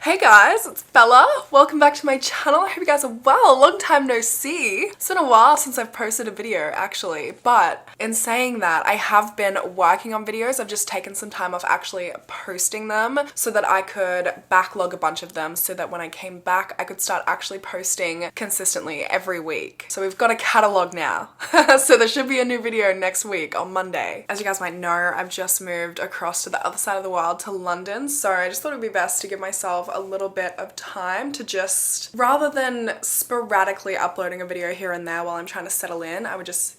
Hey guys, it's Bella. Welcome back to my channel. I hope you guys are well. Long time no see. It's been a while since I've posted a video actually, but in saying that, I have been working on videos. I've just taken some time off actually posting them so that I could backlog a bunch of them so that when I came back, I could start actually posting consistently every week. So we've got a catalog now. So there should be a new video next week on Monday. As you guys might know, I've just moved across to the other side of the world to London, so I just thought it'd be best to give myself a little bit of time to just, rather than sporadically uploading a video here and there while I'm trying to settle in, I would just,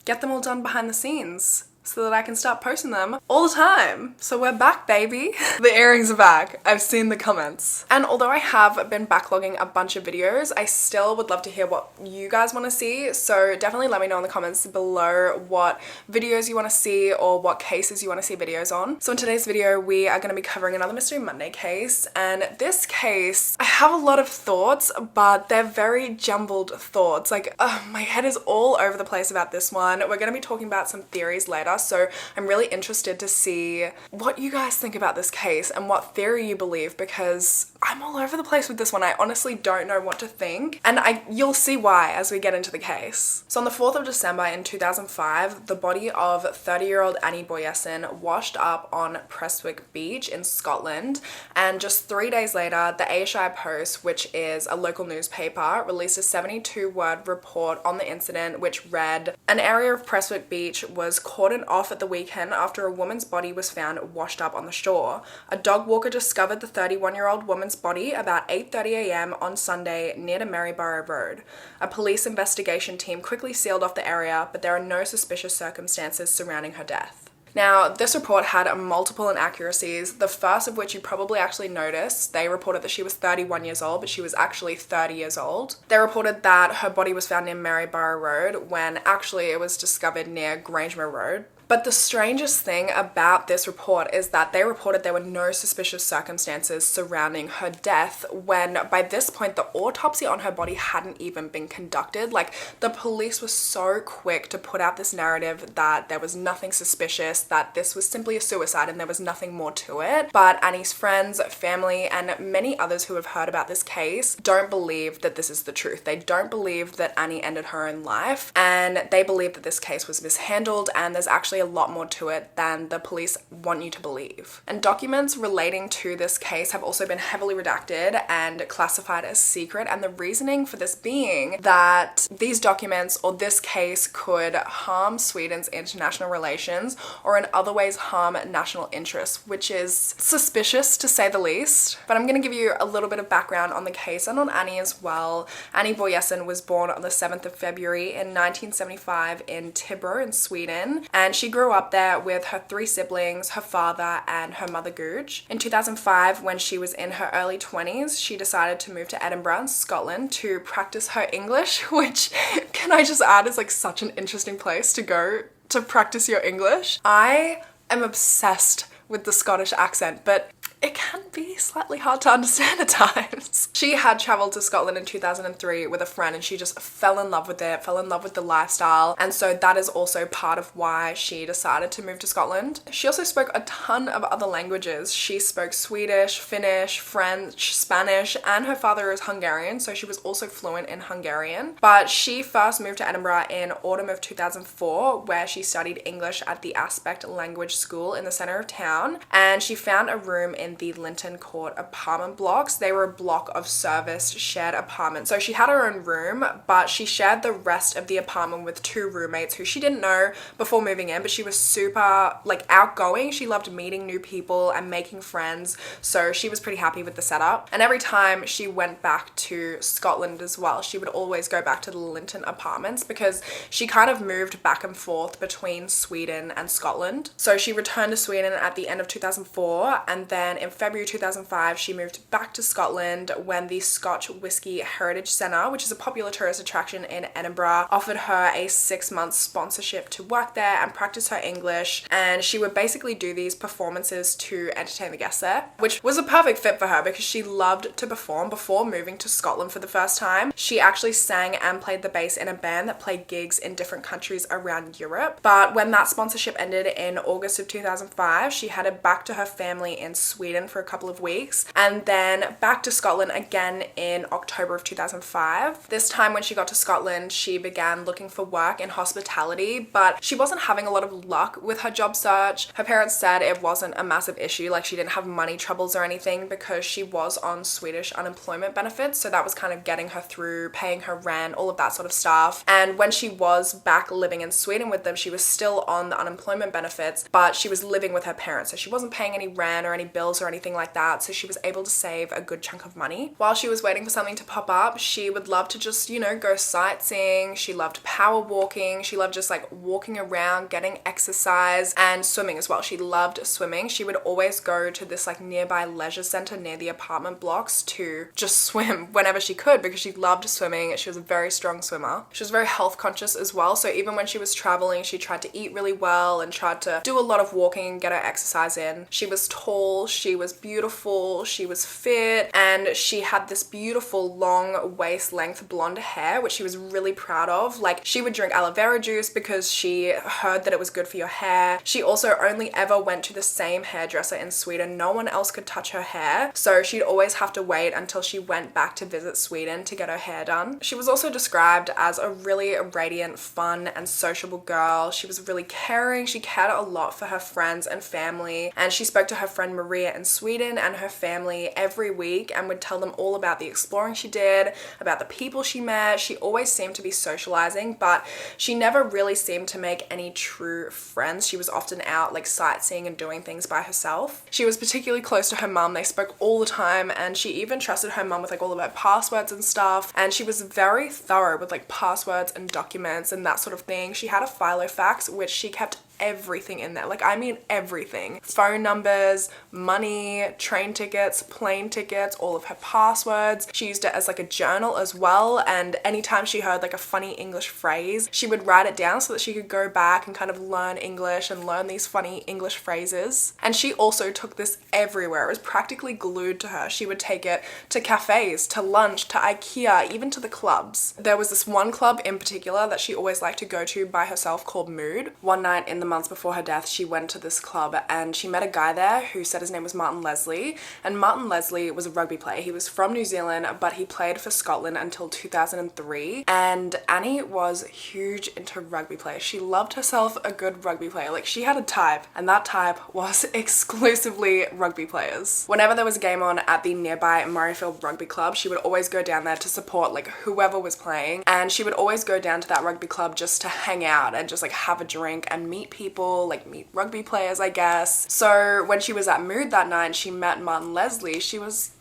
get them all done behind the scenes so that I can start posting them all the time. So we're back, baby. The earrings are back. I've seen the comments. And although I have been backlogging a bunch of videos, I still would love to hear what you guys want to see. So definitely let me know in the comments below what videos you want to see or what cases you want to see videos on. So in today's video, we are going to be covering another Mystery Monday case. And this case, I have a lot of thoughts, but they're very jumbled thoughts. Like, my head is all over the place about this one. We're going to be talking about some theories later. So I'm really interested to see what you guys think about this case and what theory you believe, because I'm all over the place with this one. I honestly don't know what to think, and you'll see why as we get into the case. So on the 4th of December in 2005, the body of 30-year-old Annie Börjesson washed up on Prestwick Beach in Scotland, and just 3 days later, the Ayrshire Post, which is a local newspaper, released a 72-word report on the incident, which read, "An area of Prestwick Beach was cordoned off at the weekend after a woman's body was found washed up on the shore. A dog walker discovered the 31-year-old woman's body about 8:30 a.m. on Sunday near to Maryborough Road. A police investigation team quickly sealed off the area, but there are no suspicious circumstances surrounding her death." Now, this report had multiple inaccuracies, the first of which you probably actually noticed. They reported that she was 31 years old, but she was actually 30 years old. They reported that her body was found near Maryborough Road when actually it was discovered near Grangemere Road. But the strangest thing about this report is that they reported there were no suspicious circumstances surrounding her death when by this point the autopsy on her body hadn't even been conducted. Like, the police were so quick to put out this narrative that there was nothing suspicious, that this was simply a suicide and there was nothing more to it. But Annie's friends, family, and many others who have heard about this case don't believe that this is the truth. They don't believe that Annie ended her own life, and they believe that this case was mishandled and there's actually a lot more to it than the police want you to believe. And documents relating to this case have also been heavily redacted and classified as secret, and the reasoning for this being that these documents or this case could harm Sweden's international relations or in other ways harm national interests, which is suspicious to say the least. But I'm going to give you a little bit of background on the case and on Annie as well. Annie Börjesson was born on the 7th of February in 1975 in Tibro in Sweden, and she grew up there with her 3 siblings, her father, and her mother Googe. In 2005, when she was in her early 20s, she decided to move to Edinburgh, Scotland, to practice her English, which, can I just add, is like such an interesting place to go to practice your English. I am obsessed with the Scottish accent, but it can be slightly hard to understand at times. She had traveled to Scotland in 2003 with a friend, and she just fell in love with it, fell in love with the lifestyle, and so that is also part of why she decided to move to Scotland. She also spoke a ton of other languages. She spoke Swedish, Finnish, French, Spanish, and her father is Hungarian, so she was also fluent in Hungarian. But she first moved to Edinburgh in autumn of 2004, where she studied English at the Aspect Language School in the centre of town, and she found a room in the Linton Court apartment blocks. They were a block of serviced shared apartments. So she had her own room, but she shared the rest of the apartment with 2 roommates who she didn't know before moving in, but she was super outgoing. She loved meeting new people and making friends, so she was pretty happy with the setup. And every time she went back to Scotland as well, she would always go back to the Linton apartments because she kind of moved back and forth between Sweden and Scotland. So she returned to Sweden at the end of 2004, and then in February 2005, she moved back to Scotland when the Scotch Whisky Heritage Centre, which is a popular tourist attraction in Edinburgh, offered her a 6-month sponsorship to work there and practice her English. And she would basically do these performances to entertain the guests there, which was a perfect fit for her because she loved to perform. Before moving to Scotland for the first time, she actually sang and played the bass in a band that played gigs in different countries around Europe. But when that sponsorship ended in August of 2005, she headed back to her family in Sweden Sweden for a couple of weeks, and then back to Scotland again in October of 2005. This time when she got to Scotland, she began looking for work in hospitality, but she wasn't having a lot of luck with her job search. Her parents said it wasn't a massive issue, like she didn't have money troubles or anything because she was on Swedish unemployment benefits, so that was kind of getting her through, paying her rent, all of that sort of stuff. And when she was back living in Sweden with them, she was still on the unemployment benefits, but she was living with her parents, so she wasn't paying any rent or any bills or anything like that, so she was able to save a good chunk of money. While she was waiting for something to pop up, she would love to just, you know, go sightseeing. She loved power walking. She loved just like walking around, getting exercise, and swimming as well. She loved swimming. She would always go to this like nearby leisure center near the apartment blocks to just swim whenever she could because she loved swimming. She was a very strong swimmer. She was very health conscious as well, so even when she was traveling, she tried to eat really well and tried to do a lot of walking and get her exercise in. She was tall, she was beautiful, she was fit, and she had this beautiful long waist length blonde hair, which she was really proud of. Like, she would drink aloe vera juice because she heard that it was good for your hair. She also only ever went to the same hairdresser in Sweden. No one else could touch her hair, so she'd always have to wait until she went back to visit Sweden to get her hair done. She was also described as a really radiant, fun, and sociable girl. She was really caring. She cared a lot for her friends and family, and she spoke to her friend Maria in Sweden and her family every week and would tell them all about the exploring she did, about the people she met. She always seemed to be socializing, but she never really seemed to make any true friends. She was often out like sightseeing and doing things by herself. She was particularly close to her mum. They spoke all the time, and she even trusted her mum with like all of her passwords and stuff, and she was very thorough with like passwords and documents and that sort of thing. She had a Filofax which she kept everything in there. Like, I mean everything. Phone numbers, money, train tickets, plane tickets, all of her passwords. She used it as like a journal as well, and anytime she heard like a funny English phrase, she would write it down so that she could go back and kind of learn English and learn these funny English phrases. And she also took this everywhere. It was practically glued to her. She would take it to cafes, to lunch, to IKEA, even to the clubs. There was this one club in particular that she always liked to go to by herself called Mood. One night in the months before her death, she went to this club and she met a guy there who said his name was Martin Leslie, and Martin Leslie was a rugby player. He was from New Zealand, but he played for Scotland until 2003, and Annie was huge into rugby players. She loved herself a good rugby player. Like, she had a type, and that type was exclusively rugby players. Whenever there was a game on at the nearby Murrayfield Rugby Club, she would always go down there to support like whoever was playing, and she would always go down to that rugby club just to hang out and just like have a drink and meet people, like meet rugby players, I guess. So when she was at Mood that night and she met Martin Leslie, she was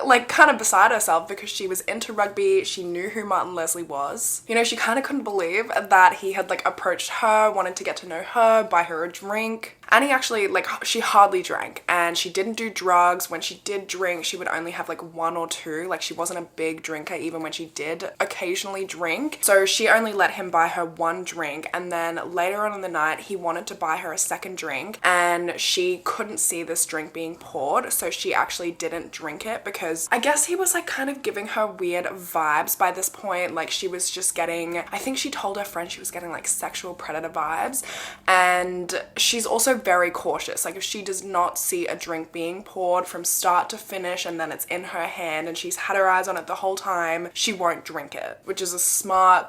like kind of beside herself because she was into rugby. She knew who Martin Leslie was. You know, she kind of couldn't believe that he had like approached her, wanted to get to know her, buy her a drink. Annie actually, like, she hardly drank, and she didn't do drugs. When she did drink, she would only have like one or two. Like, she wasn't a big drinker even when she did occasionally drink. So she only let him buy her one drink, and then later on in the night he wanted to buy her a second drink, and she couldn't see this drink being poured, so she actually didn't drink it because I guess he was like kind of giving her weird vibes by this point. Like, she was just getting, I think she told her friend she was getting like sexual predator vibes, and she's also very cautious. Like, if she does not see a drink being poured from start to finish and then it's in her hand and she's had her eyes on it the whole time, she won't drink it, which is a smart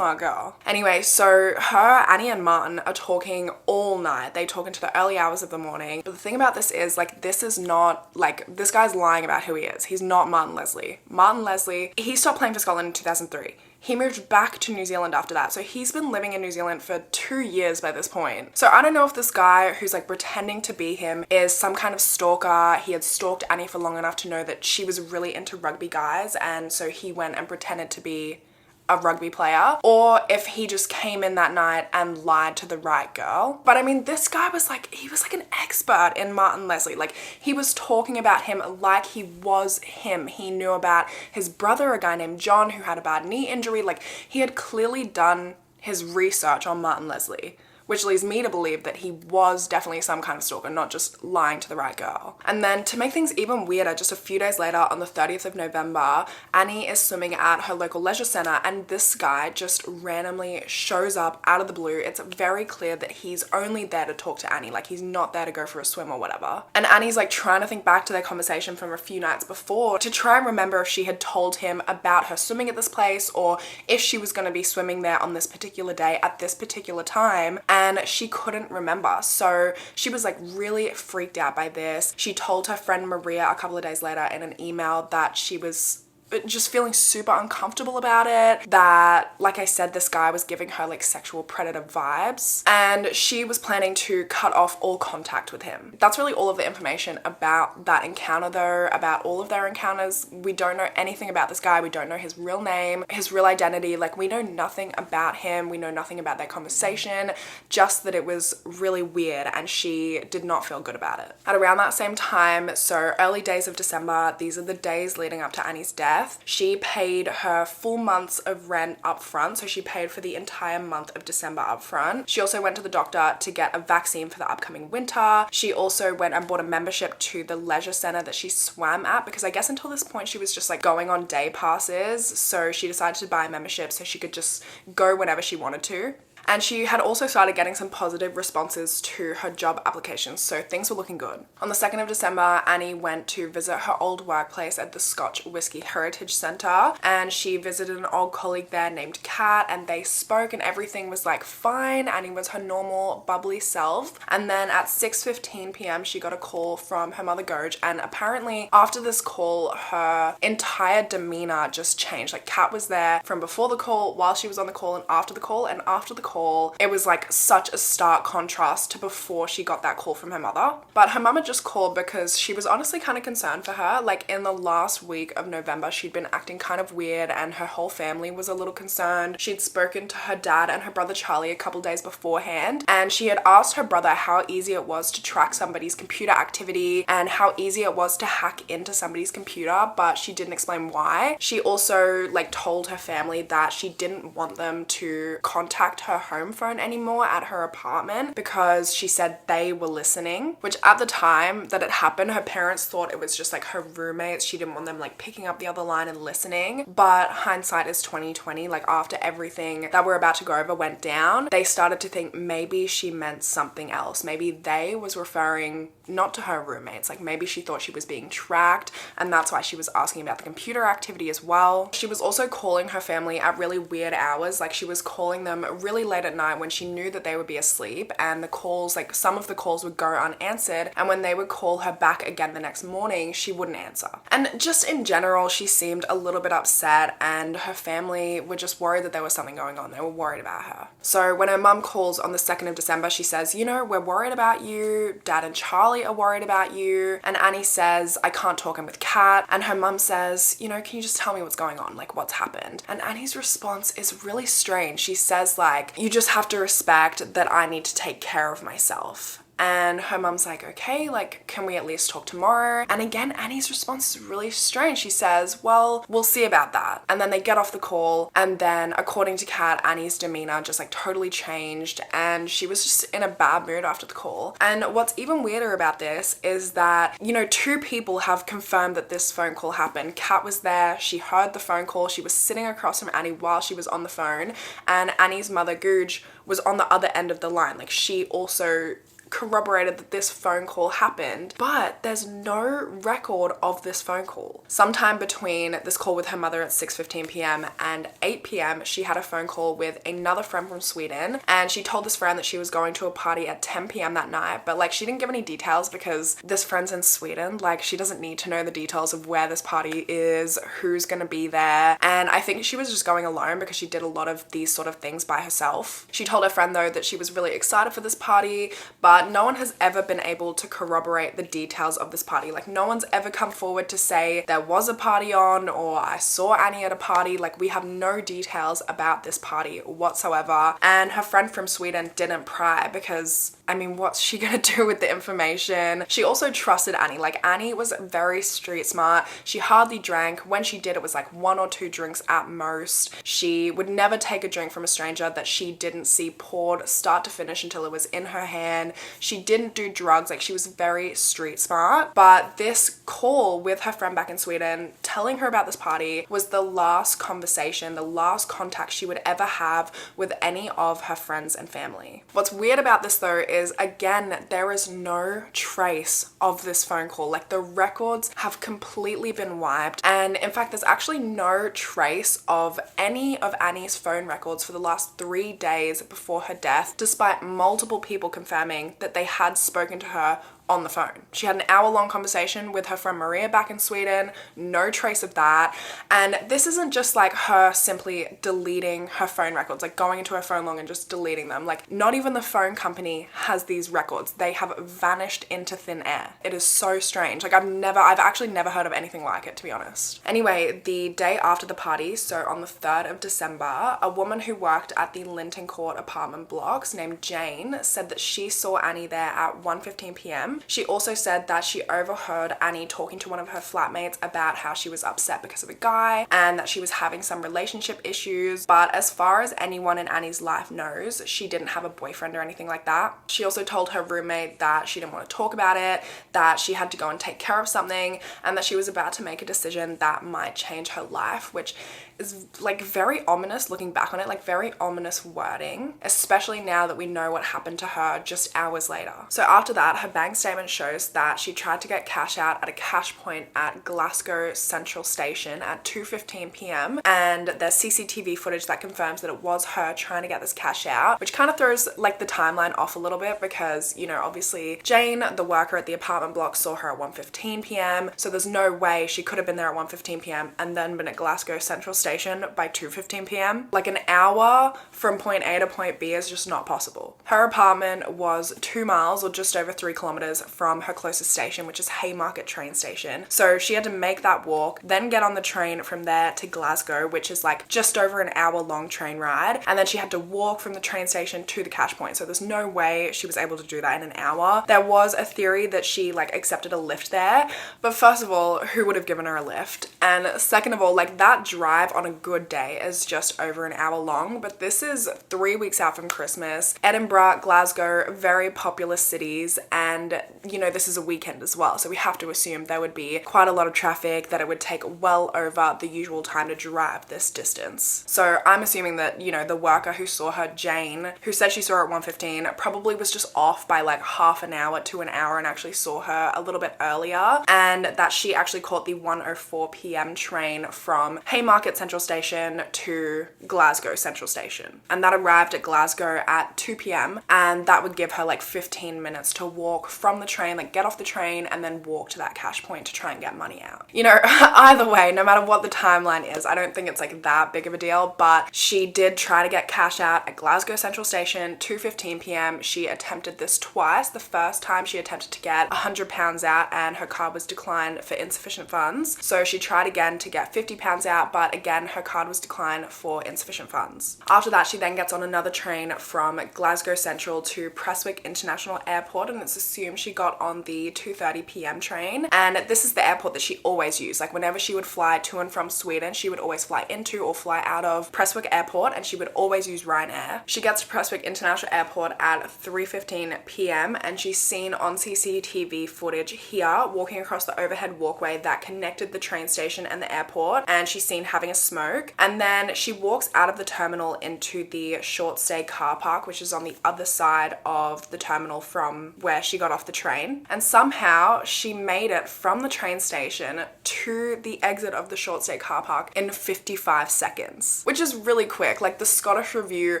girl. Anyway, so her, Annie and Martin are talking all night. They talk into the early hours of the morning. But the thing about this is, like, this is not, like, this guy's lying about who he is. He's not Martin Leslie. Martin Leslie, he stopped playing for Scotland in 2003. He moved back to New Zealand after that. So he's been living in New Zealand for 2 years by this point. So I don't know if this guy who's like pretending to be him is some kind of stalker. He had stalked Annie for long enough to know that she was really into rugby guys, and so he went and pretended to be a rugby player, or if he just came in that night and lied to the right girl. But I mean, this guy was like, he was like an expert in Martin Leslie. Like, he was talking about him like he was him. He knew about his brother, a guy named John, who had a bad knee injury. Like, he had clearly done his research on Martin Leslie, which leads me to believe that he was definitely some kind of stalker, not just lying to the right girl. And then to make things even weirder, just a few days later on the 30th of November, Annie is swimming at her local leisure center and this guy just randomly shows up out of the blue. It's very clear that he's only there to talk to Annie, like he's not there to go for a swim or whatever. And Annie's like trying to think back to their conversation from a few nights before to try and remember if she had told him about her swimming at this place or if she was going to be swimming there on this particular day at this particular time, and she couldn't remember. So she was like really freaked out by this. She told her friend Maria a couple of days later in an email that she was just feeling super uncomfortable about it, that, like I said, this guy was giving her like sexual predator vibes, and she was planning to cut off all contact with him. That's really all of the information about that encounter though, about all of their encounters. We don't know anything about this guy. We don't know his real name, his real identity. Like we know nothing about him. We know nothing about their conversation, just that it was really weird and she did not feel good about it. At around that same time, so early days of December, these are the days leading up to Annie's death, she paid her full months of rent up front. So she paid for the entire month of December up front. She also went to the doctor to get a vaccine for the upcoming winter. She also went and bought a membership to the leisure center that she swam at, because I guess until this point she was just like going on day passes. So she decided to buy a membership so she could just go whenever she wanted to. And she had also started getting some positive responses to her job applications, so things were looking good. On the 2nd of December, Annie went to visit her old workplace at the Scotch Whisky Heritage Centre, and she visited an old colleague there named Kat, and they spoke and everything was like fine. Annie was her normal bubbly self. And then at 6:15 p.m. she got a call from her mother Goj, and apparently after this call her entire demeanor just changed. Like Kat was there from before the call, while she was on the call, and after the call, and after the call it was like such a stark contrast to before she got that call from her mother. But her mama just called because she was honestly kind of concerned for her. Like in the last week of November she'd been acting kind of weird and her whole family was a little concerned. She'd spoken to her dad and her brother Charlie a couple days beforehand, and she had asked her brother how easy it was to track somebody's computer activity and how easy it was to hack into somebody's computer, but she didn't explain why. She also like told her family that she didn't want them to contact her home phone anymore at her apartment because she said they were listening, which at the time that it happened her parents thought it was just like her roommates. She didn't want them like picking up the other line and listening, but hindsight is 2020. Like after everything that we're about to go over went down, they started to think maybe she meant something else. Maybe they was referring not to her roommates, like maybe she thought she was being tracked and that's why she was asking about the computer activity as well. She was also calling her family at really weird hours, like she was calling them really late at night when she knew that they would be asleep, and the calls, like some of the calls would go unanswered, and when they would call her back again the next morning she wouldn't answer. And just in general she seemed a little bit upset, and her family were just worried that there was something going on. They were worried about her. So when her mum calls on the 2nd of December she says, you know, we're worried about you, Dad and Charlie are worried about you. And Annie says, I can't talk, I'm with Kat. And her mum says, you know, can you just tell me what's going on, like what's happened? And Annie's response is really strange. She says like, you just have to respect that I need to take care of myself. And her mum's like, okay, like, can we at least talk tomorrow? And again, Annie's response is really strange. She says, well, we'll see about that. And then they get off the call, and then according to Kat, Annie's demeanor just like totally changed, and she was just in a bad mood after the call. And what's even weirder about this is that, you know, 2 people have confirmed that this phone call happened. Kat was there, she heard the phone call, she was sitting across from Annie while she was on the phone, and Annie's mother, Goj, was on the other end of the line. Like she also corroborated that this phone call happened, but there's no record of this phone call. Sometime between this call with her mother at 6:15 p.m. and 8 p.m. she had a phone call with another friend from Sweden, and she told this friend that she was going to a party at 10 p.m. that night, but like she didn't give any details because this friend's in Sweden. Like she doesn't need to know the details of where this party is, who's gonna be there, and I think she was just going alone because she did a lot of these sort of things by herself. She told her friend though that she was really excited for this party, but but no one has ever been able to corroborate the details of this party. Like, no one's ever come forward to say there was a party on or I saw Annie at a party. Like, we have no details about this party whatsoever. And her friend from Sweden didn't pry because, I mean, what's she gonna do with the information? She also trusted Annie. Like, Annie was very street smart. She hardly drank. When she did, it was like 1 or 2 drinks at most. She would never take a drink from a stranger that she didn't see poured start to finish until it was in her hand. She didn't do drugs. Like, she was very street smart. But this call with her friend back in Sweden telling her about this party was the last conversation, the last contact she would ever have with any of her friends and family. What's weird about this though is, again, there is no trace of this phone call. Like, the records have completely been wiped, and in fact there's actually no trace of any of Annie's phone records for the last 3 days before her death, despite multiple people confirming that they had spoken to her on the phone. She had an hour-long conversation with her friend Maria back in Sweden, no trace of that. And this isn't just like her simply deleting her phone records, like going into her phone log and just deleting them. Like, not even the phone company has these records. They have vanished into thin air. It is so strange. Like, I've actually never heard of anything like it, to be honest. Anyway, the day after the party, so on the 3rd of December, a woman who worked at the Linton Court apartment blocks named Jane said that she saw Annie there at 1:15 p.m. She also said that she overheard Annie talking to one of her flatmates about how she was upset because of a guy and that she was having some relationship issues. But as far as anyone in Annie's life knows, she didn't have a boyfriend or anything like that. She also told her roommate that she didn't want to talk about it, that she had to go and take care of something, and that she was about to make a decision that might change her life, which is like very ominous looking back on it, like very ominous wording, especially now that we know what happened to her just hours later. So after that, her bank statement shows that she tried to get cash out at a cash point at Glasgow Central Station at 2:15 p.m. and there's CCTV footage that confirms that it was her trying to get this cash out, which kind of throws like the timeline off a little bit because, you know, obviously Jane, the worker at the apartment block, saw her at 1:15 p.m. so there's no way she could have been there at 1:15 p.m. and then been at Glasgow Central Station by 2:15 p.m. Like, an hour from point A to point B is just not possible. Her apartment was 2 miles or just over 3 kilometers from her closest station, which is Haymarket train station. So she had to make that walk, then get on the train from there to Glasgow, which is like just over an hour-long train ride. And then she had to walk from the train station to the cash point. So there's no way she was able to do that in an hour. There was a theory that she like accepted a lift there. But first of all, who would have given her a lift? And second of all, like, that drive on a good day is just over an hour long. But this is 3 weeks out from Christmas. Edinburgh, Glasgow, very populous cities. And, you know, this is a weekend as well. So we have to assume there would be quite a lot of traffic, that it would take well over the usual time to drive this distance. So I'm assuming that, you know, the worker who saw her, Jane, who said she saw her at 1:15, probably was just off by like half an hour to an hour and actually saw her a little bit earlier, and that she actually caught the 1:04 p.m. train from Haymarket Central Station to Glasgow Central Station. And that arrived at Glasgow at 2 p.m. and that would give her like 15 minutes to walk from the train, like get off the train and then walk to that cash point to try and get money out. You know, either way, no matter what the timeline is, I don't think it's like that big of a deal, but she did try to get cash out at Glasgow Central Station, 2:15 p.m. She attempted this twice. The first time she attempted to get £100 out and her card was declined for insufficient funds. So she tried again to get £50 out, but again, her card was declined for insufficient funds. After that, she then gets on another train from Glasgow Central to Prestwick International Airport, and it's assumed she got on the 2:30 p.m. train. And this is the airport that she always used. Like, whenever she would fly to and from Sweden, she would always fly into or fly out of Prestwick Airport, and she would always use Ryanair. She gets to Prestwick International Airport at 3:15 p.m. and she's seen on CCTV footage here walking across the overhead walkway that connected the train station and the airport, and she's seen having a smoke. And then she walks out of the terminal into the short stay car park, which is on the other side of the terminal from where she got off the the train, and somehow she made it from the train station to the exit of the short stay car park in 55 seconds, which is really quick. Like, the Scottish Review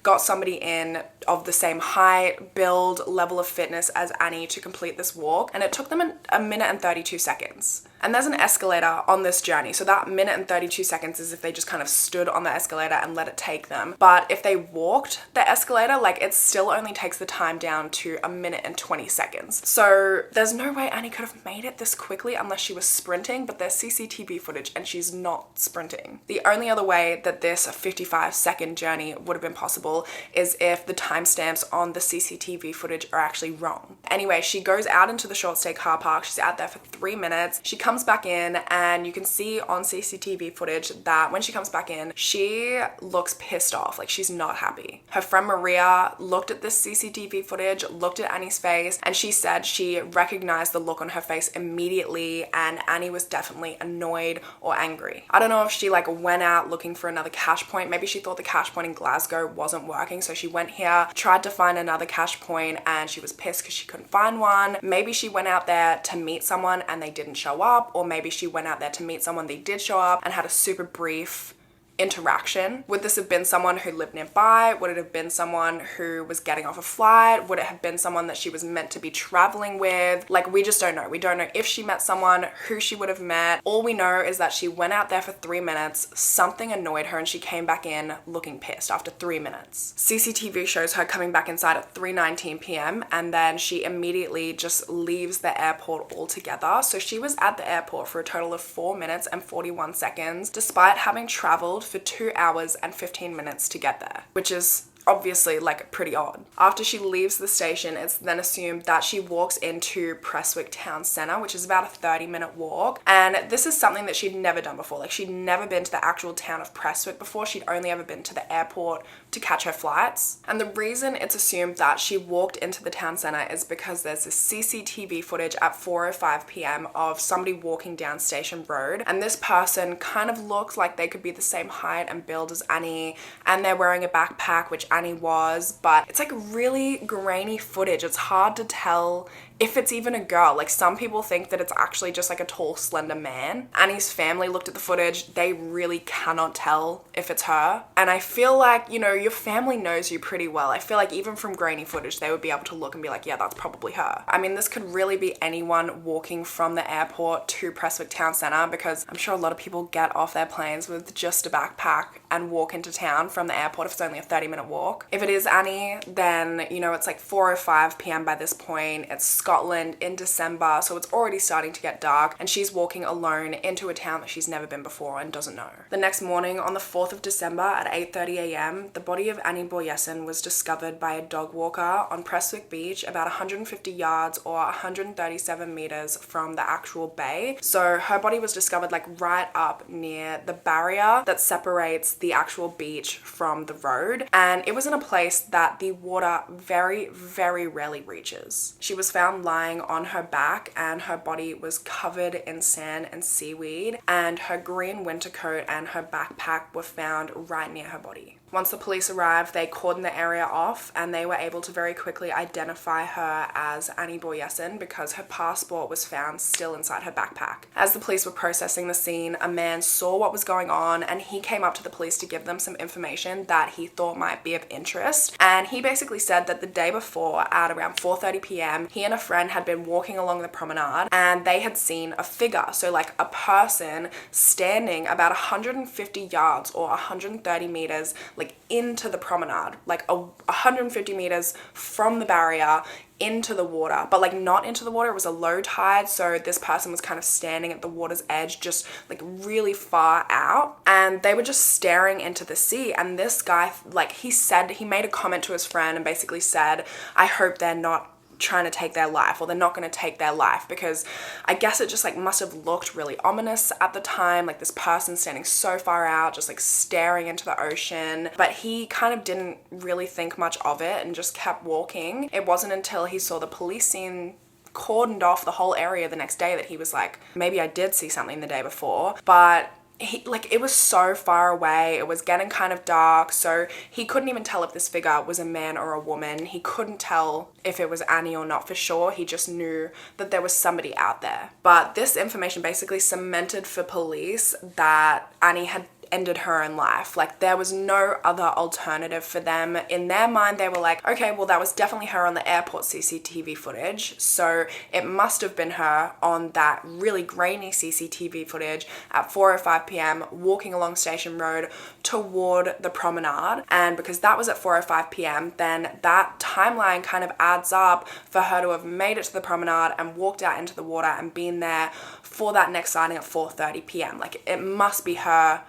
got somebody in of the same height, build, level of fitness as Annie to complete this walk, and it took them a minute and 32 seconds. And there's an escalator on this journey, so that minute and 32 seconds is if they just kind of stood on the escalator and let it take them. But if they walked the escalator, like, it still only takes the time down to a minute and 20 seconds. So there's no way Annie could have made it this quickly unless she was sprinting, but there's CCTV footage and she's not sprinting. The only other way that this 55-second journey would have been possible is if the timestamps on the CCTV footage are actually wrong. Anyway, she goes out into the short stay car park. She's out there for 3 minutes. She comes back in, and you can see on CCTV footage that when she comes back in, she looks pissed off. Like, she's not happy. Her friend Maria looked at this CCTV footage, looked at Annie's face, and she said she recognized the look on her face immediately, and Annie was definitely annoyed or angry. I don't know if she like went out looking for another cash point. Maybe she thought the cash point in Glasgow wasn't working, so she went here, tried to find another cash point, and she was pissed because she couldn't find one. Maybe she went out there to meet someone and they didn't show up, or maybe she went out there to meet someone, they did show up, and had a super brief interaction. Would this have been someone who lived nearby? Would it have been someone who was getting off a flight? Would it have been someone that she was meant to be traveling with? Like, we just don't know. We don't know if she met someone, who she would have met. All we know is that she went out there for 3 minutes, something annoyed her, and she came back in looking pissed after 3 minutes. CCTV shows her coming back inside at 3:19 p.m. and then she immediately just leaves the airport altogether. So she was at the airport for a total of 4 minutes and 41 seconds, despite having traveled for 2 hours and 15 minutes to get there, which is obviously like pretty odd. After she leaves the station, it's then assumed that she walks into Prestwick town centre, which is about a 30-minute walk, and this is something that she'd never done before. Like, she'd never been to the actual town of Prestwick before. She'd only ever been to the airport to catch her flights, and the reason it's assumed that she walked into the town centre is because there's this CCTV footage at 4:05 p.m. of somebody walking down Station Road, and this person kind of looks like they could be the same height and build as Annie, and they're wearing a backpack, which Annie was, but it's like really grainy footage. It's hard to tell if it's even a girl. Like, some people think that it's actually just like a tall, slender man. Annie's family looked at the footage. They really cannot tell if it's her. And I feel like, you know, your family knows you pretty well. I feel like even from grainy footage, they would be able to look and be like, yeah, that's probably her. I mean, this could really be anyone walking from the airport to Prestwick Town Centre, because I'm sure a lot of people get off their planes with just a backpack and walk into town from the airport if it's only a 30-minute walk. If it is Annie, then, you know, it's like 4:05 p.m. by this point. It's Scotland in December, so it's already starting to get dark, and she's walking alone into a town that she's never been before and doesn't know. The next morning, on the 4th of December at 8:30 a.m., the body of Annie Börjesson was discovered by a dog walker on Prestwick Beach, about 150 yards or 137 meters from the actual bay. So her body was discovered like right up near the barrier that separates the actual beach from the road, and it was in a place that the water very, very rarely reaches. She was found lying on her back, and her body was covered in sand and seaweed, and her green winter coat and her backpack were found right near her body. Once the police arrived, they cordoned the area off, and they were able to very quickly identify her as Annie Börjesson because her passport was found still inside her backpack. As the police were processing the scene, a man saw what was going on, and he came up to the police to give them some information that he thought might be of interest. And he basically said that the day before, at around 4:30 p.m, he and a friend had been walking along the promenade, and they had seen a figure, so like a person standing about 150 yards or 130 meters like into the promenade, like 150 meters from the barrier into the water, but like not into the water. It was a low tide, so this person was kind of standing at the water's edge, just like really far out, and they were just staring into the sea. And this guy, like, he made a comment to his friend and basically said, I hope they're not trying to take their life, or they're not going to take their life, because I guess it just like must have looked really ominous at the time, like this person standing so far out just like staring into the ocean. But he kind of didn't really think much of it and just kept walking. It wasn't until he saw the police scene cordoned off the whole area the next day that he was like, maybe I did see something the day before. But it was so far away. It was getting kind of dark, so he couldn't even tell if this figure was a man or a woman. He couldn't tell if it was Annie or not for sure. He just knew that there was somebody out there. But this information basically cemented for police that Annie had ended her own life. Like, there was no other alternative for them. In their mind, they were like, okay, well, that was definitely her on the airport CCTV footage, so it must have been her on that really grainy CCTV footage at 4:05 p.m. walking along Station Road toward the promenade. And because that was at 4:05 p.m., then that timeline kind of adds up for her to have made it to the promenade and walked out into the water and been there for that next sighting at 4:30 p.m. Like, it must be her,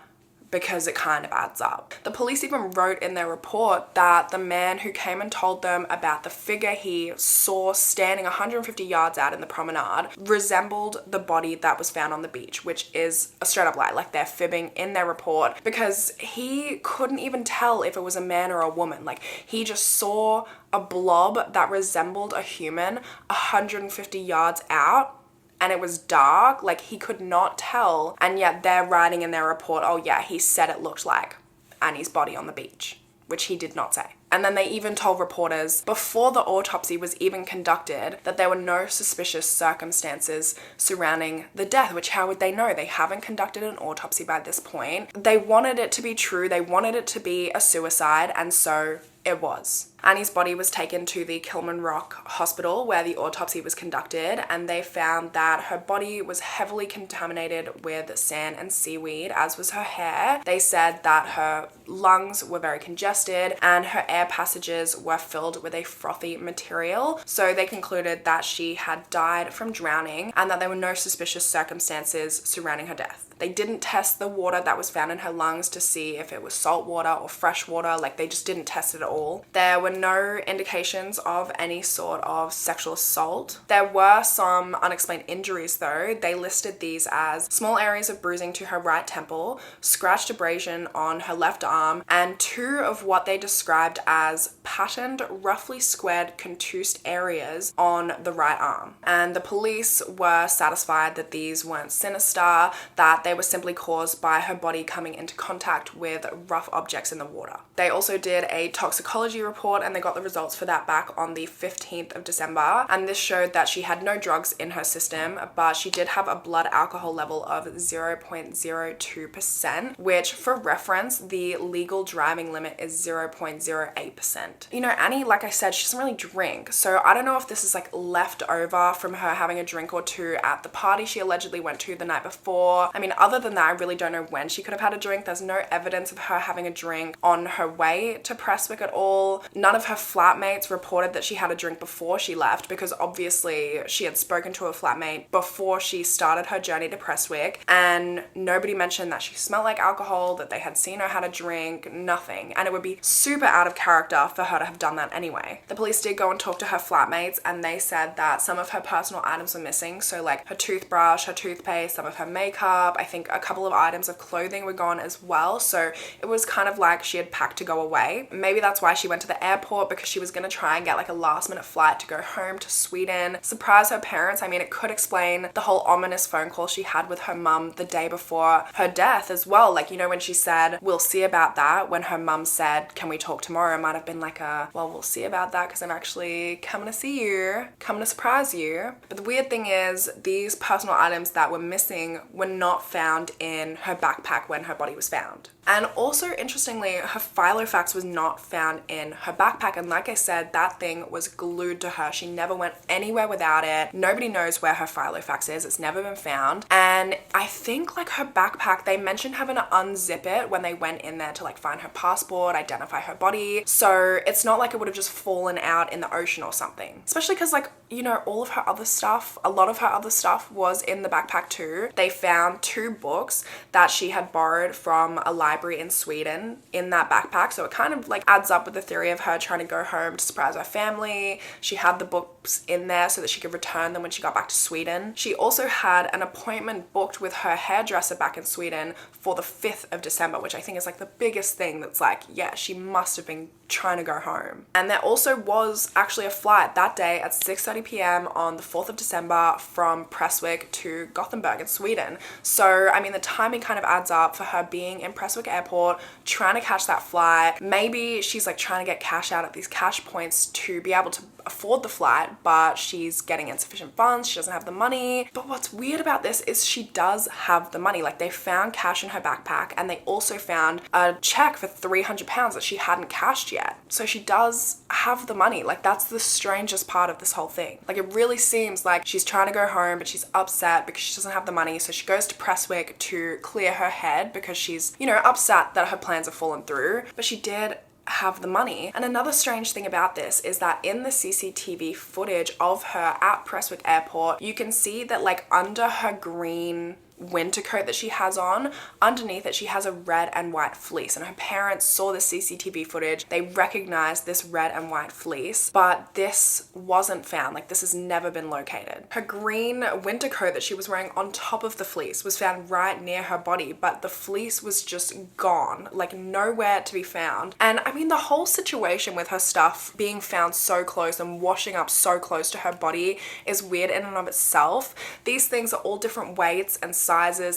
because it kind of adds up. The police even wrote in their report that the man who came and told them about the figure he saw standing 150 yards out in the promenade resembled the body that was found on the beach, which is a straight up lie. Like, they're fibbing in their report, because he couldn't even tell if it was a man or a woman. Like, he just saw a blob that resembled a human 150 yards out, and it was dark. Like, he could not tell, and yet they're writing in their report, oh yeah, he said it looked like Annie's body on the beach, which he did not say. And then they even told reporters before the autopsy was even conducted that there were no suspicious circumstances surrounding the death, which how would they know? They haven't conducted an autopsy by this point. They wanted it to be true. They wanted it to be a suicide, and so it was. Annie's body was taken to the Kilman Rock Hospital where the autopsy was conducted, and they found that her body was heavily contaminated with sand and seaweed, as was her hair. They said that her lungs were very congested and her air passages were filled with a frothy material. So they concluded that she had died from drowning and that there were no suspicious circumstances surrounding her death. They didn't test the water that was found in her lungs to see if it was salt water or fresh water. Like, they just didn't test it at all. There were no indications of any sort of sexual assault. There were some unexplained injuries though. They listed these as small areas of bruising to her right temple, scratched abrasion on her left arm, and 2 of what they described as patterned, roughly squared, contused areas on the right arm. And the police were satisfied that these weren't sinister, that they were simply caused by her body coming into contact with rough objects in the water. They also did a toxicology report, and they got the results for that back on the 15th of December. And this showed that she had no drugs in her system, but she did have a blood alcohol level of 0.02%, which for reference, the legal driving limit is 0.08%. You know, Annie, like I said, she doesn't really drink. So I don't know if this is like left over from her having a drink or two at the party she allegedly went to the night before. I mean, other than that, I really don't know when she could have had a drink. There's no evidence of her having a drink on her way to Prestwick at all. None of her flatmates reported that she had a drink before she left, because obviously she had spoken to a flatmate before she started her journey to Prestwick, and nobody mentioned that she smelled like alcohol, that they had seen her had a drink, nothing. And it would be super out of character for her to have done that anyway. The police did go and talk to her flatmates, and they said that some of her personal items were missing. So like her toothbrush, her toothpaste, some of her makeup, I think a couple of items of clothing were gone as well. So it was kind of like she had packed to go away. Maybe that's why she went to the airport, because she was going to try and get like a last minute flight to go home to Sweden, surprise her parents. I mean, it could explain the whole ominous phone call she had with her mum the day before her death as well. Like, you know, when she said, we'll see about that, when her mum said, can we talk tomorrow? It might have been like a, well, we'll see about that because I'm actually coming to see you, coming to surprise you. But the weird thing is, these personal items that were missing were not found in her backpack when her body was found. And also, interestingly, her Filofax was not found in her backpack. And like I said, that thing was glued to her. She never went anywhere without it. Nobody knows where her Filofax is. It's never been found. And I think like her backpack, they mentioned having to unzip it when they went in there to like find her passport, identify her body. So it's not like it would have just fallen out in the ocean or something. Especially because like, you know, all of her other stuff, a lot of her other stuff was in the backpack too. They found 2 books that she had borrowed from a library in Sweden in that backpack. So it kind of like adds up with the theory of her trying to go home to surprise her family. She had the books in there so that she could return them when she got back to Sweden. She also had an appointment booked with her hairdresser back in Sweden for the 5th of December, which I think is like the biggest thing that's like, yeah, she must have been trying to go home. And there also was actually a flight that day at 6:30 p.m. on the 4th of December from Prestwick to Gothenburg in Sweden. So So, I mean, the timing kind of adds up for her being in Prestwick Airport, trying to catch that flight. Maybe she's like trying to get cash out at these cash points to be able to afford the flight, but she's getting insufficient funds. She doesn't have the money. But what's weird about this is she does have the money. Like, they found cash in her backpack, and they also found a check for £300 that she hadn't cashed yet. So she does have the money. Like, that's the strangest part of this whole thing. Like, it really seems like she's trying to go home, but she's upset because she doesn't have the money. So she goes to Prestwick to clear her head because she's, you know, upset that her plans have fallen through. But she did have the money. And another strange thing about this is that in the CCTV footage of her at Prestwick Airport, you can see that, like, under her green winter coat that she has on, underneath it she has a red and white fleece, and her parents saw the CCTV footage. They recognized this red and white fleece, but this wasn't found. Like, this has never been located. Her green winter coat that she was wearing on top of the fleece was found right near her body, but the fleece was just gone, like nowhere to be found. And I mean, the whole situation with her stuff being found so close and washing up so close to her body is weird in and of itself. These things are all different weights and sizes.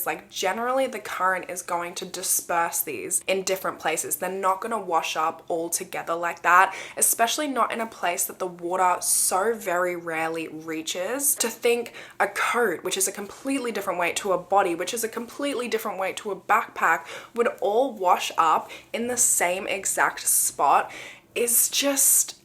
Like, generally the current is going to disperse these in different places. They're not going to wash up all together like that, especially not in a place that the water so very rarely reaches. To think a coat, which is a completely different weight, to a body, which is a completely different weight, to a backpack, would all wash up in the same exact spot is just...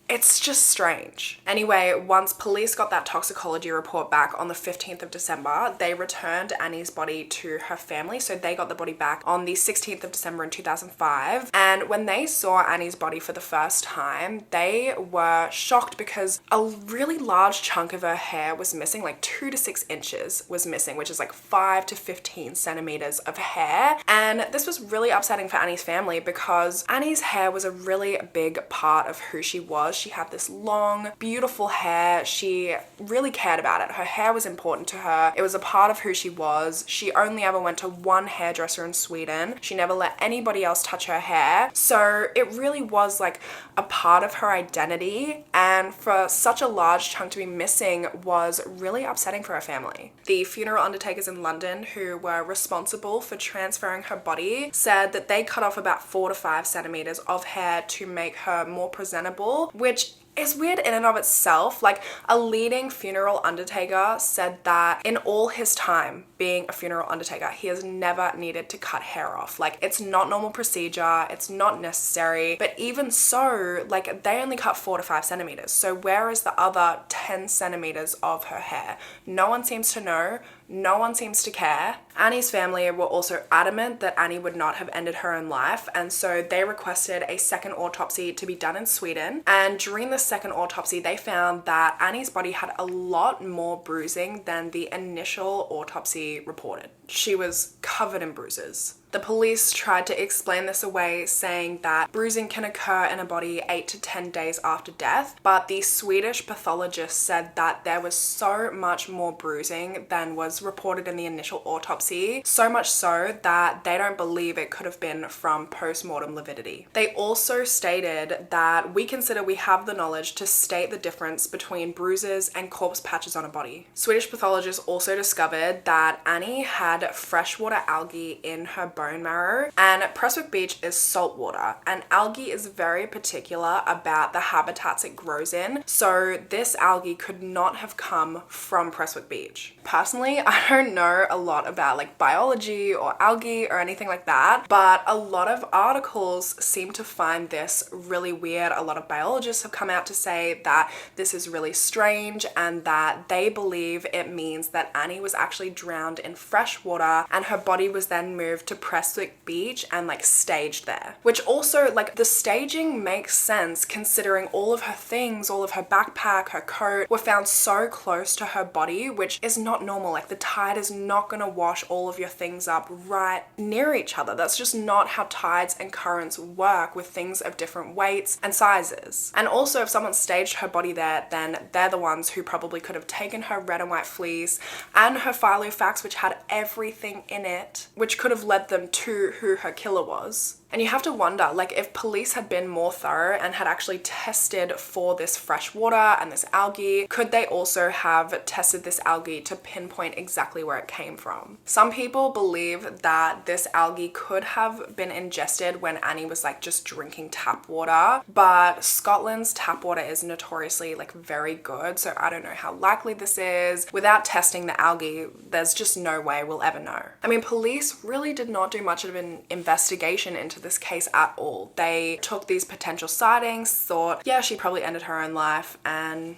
it's just strange. Anyway, once police got that toxicology report back on the 15th of December, they returned Annie's body to her family. So they got the body back on the 16th of December in 2005. And when they saw Annie's body for the first time, they were shocked because a really large chunk of her hair was missing, like 2 to 6 inches was missing, which is like 5 to 15 centimeters of hair. And this was really upsetting for Annie's family because Annie's hair was a really big part of who she was. She had this long, beautiful hair. She really cared about it. Her hair was important to her. It was a part of who she was. She only ever went to one hairdresser in Sweden. She never let anybody else touch her hair. So it really was like a part of her identity. And for such a large chunk to be missing was really upsetting for her family. The funeral undertakers in London who were responsible for transferring her body said that they cut off about 4 to 5 centimeters of hair to make her more presentable, which is weird in and of itself. Like, a leading funeral undertaker said that in all his time being a funeral undertaker, he has never needed to cut hair off. Like, it's not normal procedure, it's not necessary, but even so, like, they only cut 4 to 5 centimeters. So where is the other 10 centimeters of her hair? No one seems to know. No one seems to care. Annie's family were also adamant that Annie would not have ended her own life, and so they requested a second autopsy to be done in Sweden. And during the second autopsy, they found that Annie's body had a lot more bruising than the initial autopsy reported. She was covered in bruises. The police tried to explain this away, saying that bruising can occur in a body 8 to 10 days after death, but the Swedish pathologist said that there was so much more bruising than was reported in the initial autopsy, so much so that they don't believe it could have been from post-mortem lividity. They also stated that we consider we have the knowledge to state the difference between bruises and corpse patches on a body. Swedish pathologists also discovered that Annie had freshwater algae in her bone marrow, and Prestwick Beach is saltwater, and algae is very particular about the habitats it grows in, so this algae could not have come from Prestwick Beach. Personally, I don't know a lot about like biology or algae or anything like that, but a lot of articles seem to find this really weird. A lot of biologists have come out to say that this is really strange and that they believe it means that Annie was actually drowned in fresh water and her body was then moved to Prestwick Beach and like staged there. Which also, like, the staging makes sense considering all of her things, all of her backpack, her coat were found so close to her body, which is not normal. Like, the tide is not gonna wash all of your things up right near each other. That's just not how tides and currents work with things of different weights and sizes. And also, if someone staged her body there, then they're the ones who probably could have taken her red and white fleece and her Filofax, which had everything in it, which could have led them them to who her killer was. And you have to wonder, like, if police had been more thorough and had actually tested for this fresh water and this algae, could they also have tested this algae to pinpoint exactly where it came from? Some people believe that this algae could have been ingested when Annie was like just drinking tap water, but Scotland's tap water is notoriously like very good, so I don't know how likely this is. Without testing the algae, there's just no way we'll ever know. I mean, police really did not do much of an investigation into this case at all. They took these potential sightings, thought, yeah, she probably ended her own life, and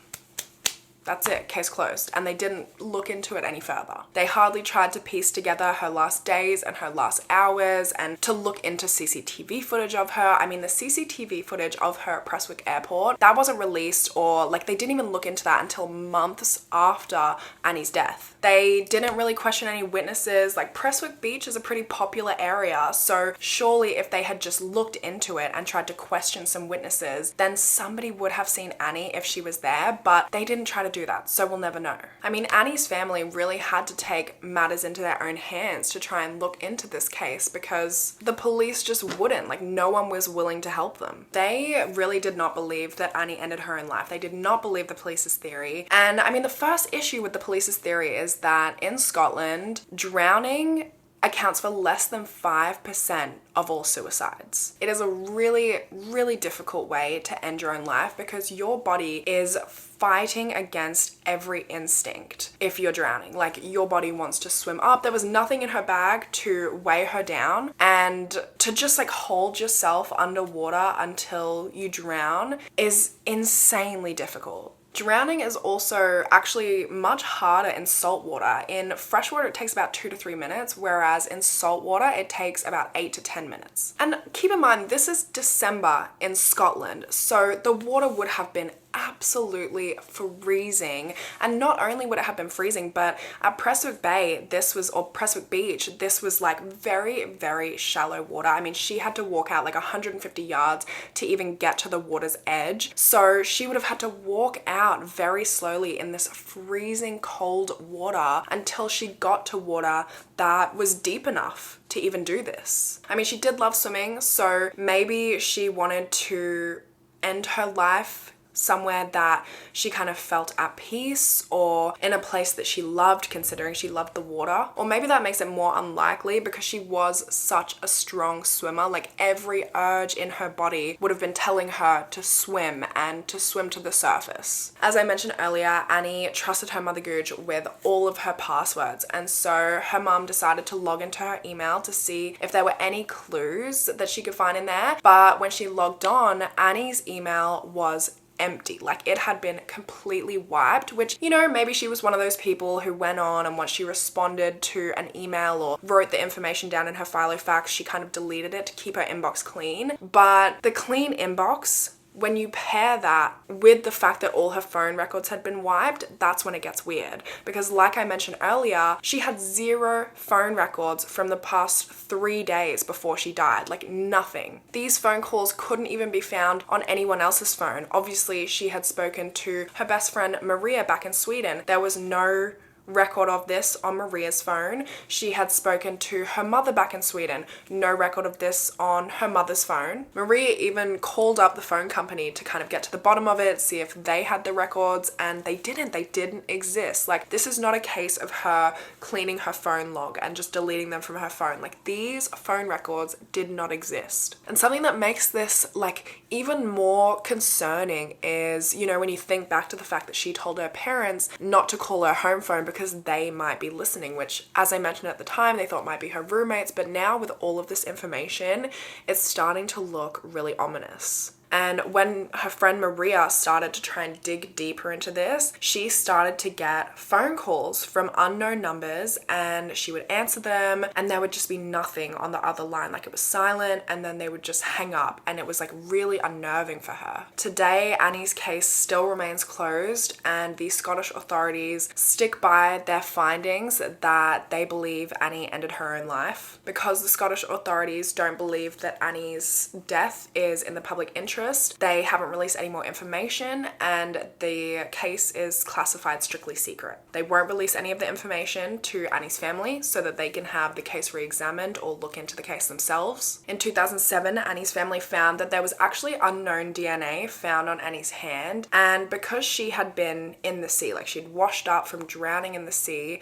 that's it, case closed. And they didn't look into it any further. They hardly tried to piece together her last days and her last hours and to look into CCTV footage of her. I mean, the CCTV footage of her at Prestwick Airport, that wasn't released, or like they didn't even look into that until months after Annie's death. They didn't really question any witnesses. Like, Prestwick Beach is a pretty popular area, so surely if they had just looked into it and tried to question some witnesses, then somebody would have seen Annie if she was there, but they didn't try to do that, so we'll never know. I mean, Annie's family really had to take matters into their own hands to try and look into this case because the police just wouldn't. Like, no one was willing to help them. They really did not believe that Annie ended her own life. They did not believe the police's theory. And I mean, the first issue with the police's theory is that in Scotland, drowning accounts for less than 5% of all suicides. It is a really, really difficult way to end your own life because your body is fighting against every instinct if you're drowning. Like, your body wants to swim up. There was nothing in her bag to weigh her down, and to just like hold yourself underwater until you drown is insanely difficult. Drowning is also actually much harder in salt water. In freshwater, it takes about 2 to 3 minutes, whereas in salt water, it takes about 8 to 10 minutes. And keep in mind, this is December in Scotland, so the water would have been absolutely freezing. And not only would it have been freezing, but at Prestwick Prestwick Beach, this was like very, very shallow water. I mean, she had to walk out like 150 yards to even get to the water's edge. So she would have had to walk out very slowly in this freezing cold water until she got to water that was deep enough to even do this. I mean, she did love swimming, so maybe she wanted to end her life somewhere that she kind of felt at peace, or in a place that she loved, considering she loved the water. Or maybe that makes it more unlikely because she was such a strong swimmer. Like, every urge in her body would have been telling her to swim and to swim to the surface. As I mentioned earlier, Annie trusted her mother Gooch with all of her passwords, and so her mum decided to log into her email to see if there were any clues that she could find in there. But when she logged on, Annie's email was empty. Like, it had been completely wiped, which, you know, maybe she was one of those people who went on and once she responded to an email or wrote the information down in her Filofax, she kind of deleted it to keep her inbox clean. But the clean inbox, when you pair that with the fact that all her phone records had been wiped, that's when it gets weird. Because like I mentioned earlier, she had 0 phone records from the past 3 days before she died. Like, nothing. These phone calls couldn't even be found on anyone else's phone. Obviously, she had spoken to her best friend Maria back in Sweden. There was no record of this on Maria's phone. She had spoken to her mother back in Sweden. No record of this on her mother's phone. Maria even called up the phone company to kind of get to the bottom of it, see if they had the records, and they didn't. They didn't exist. Like, this is not a case of her cleaning her phone log and just deleting them from her phone. Like, these phone records did not exist. And something that makes this like even more concerning is, you know, when you think back to the fact that she told her parents not to call her home phone because they might be listening, which, as I mentioned at the time, they thought might be her roommates. But now with all of this information, it's starting to look really ominous. And when her friend Maria started to try and dig deeper into this, she started to get phone calls from unknown numbers, and she would answer them and there would just be nothing on the other line. Like, it was silent, and then they would just hang up, and it was like really unnerving for her. Today, Annie's case still remains closed, and the Scottish authorities stick by their findings that they believe Annie ended her own life. Because the Scottish authorities don't believe that Annie's death is in the public interest, interest. They haven't released any more information, and the case is classified strictly secret. They won't release any of the information to Annie's family so that they can have the case re-examined or look into the case themselves. In 2007, Annie's family found that there was actually unknown DNA found on Annie's hand, and because she had been in the sea, like she'd washed up from drowning in the sea,